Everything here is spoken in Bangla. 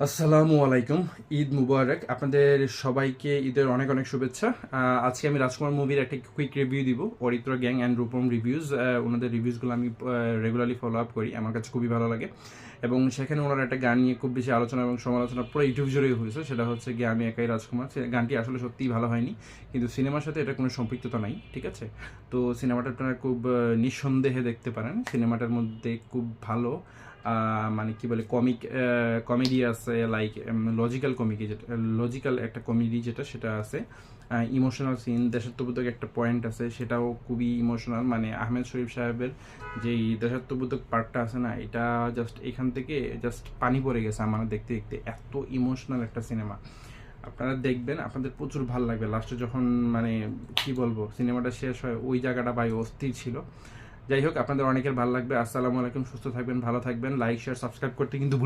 আসসালামু আলাইকুম। ঈদ মুবারক। আপনাদের সবাইকে ঈদের অনেক অনেক শুভেচ্ছা। আজকে আমি রাজকুমার মুভির একটা কুইক রিভিউ দিব। Aritra gang and Rupam reviews. ওনাদের রিভিউজগুলো আমি রেগুলারলি ফলো আপ করি, আমার কাছে খুবই ভালো লাগে। এবং সেখানে ওনার একটা গান নিয়ে খুব বেশি আলোচনা এবং সমালোচনা পুরো ইউটিউব জুড়েই হয়েছে, সেটা হচ্ছে গিয়ে আমি একাই রাজকুমার। সে গানটি আসলে সত্যিই ভালো হয়নি, কিন্তু সিনেমার সাথে এটা কোনো সম্পৃক্ততা নাই, ঠিক আছে? তো সিনেমাটা আপনারা খুব নিঃসন্দেহে দেখতে পারেন। সিনেমাটার মধ্যে খুব ভালো মানে কি বলে কমেডি আছে, লাইক লজিক্যাল কমেডি, যেটা লজিক্যাল একটা কমেডি যেটা সেটা আছে। ইমোশনাল সিন, দেশাত্মবোধক একটা পয়েন্ট আছে, সেটাও খুবই ইমোশনাল। মানে আহমেদ শরীফ সাহেবের যেই দেশাত্মবোধক পার্টটা আছে না, এটা জাস্ট এখান থেকে জাস্ট পানি পড়ে গেছে আমার দেখতে দেখতে। এত ইমোশনাল একটা সিনেমা, আপনারা দেখবেন, আপনাদের প্রচুর ভালো লাগবে। লাস্টে যখন মানে কি বলবো, সিনেমাটা শেষ হয়, ওই জায়গাটা ভাই অস্থির ছিল। যাই হোক, আপনাদের অনেকের ভালো লাগবে। আসসালামু আলাইকুম, সুস্থ থাকবেন, ভালো থাকবেন, লাইক শেয়ার সাবস্ক্রাইব করতে কিন্তু ভুলবেন না।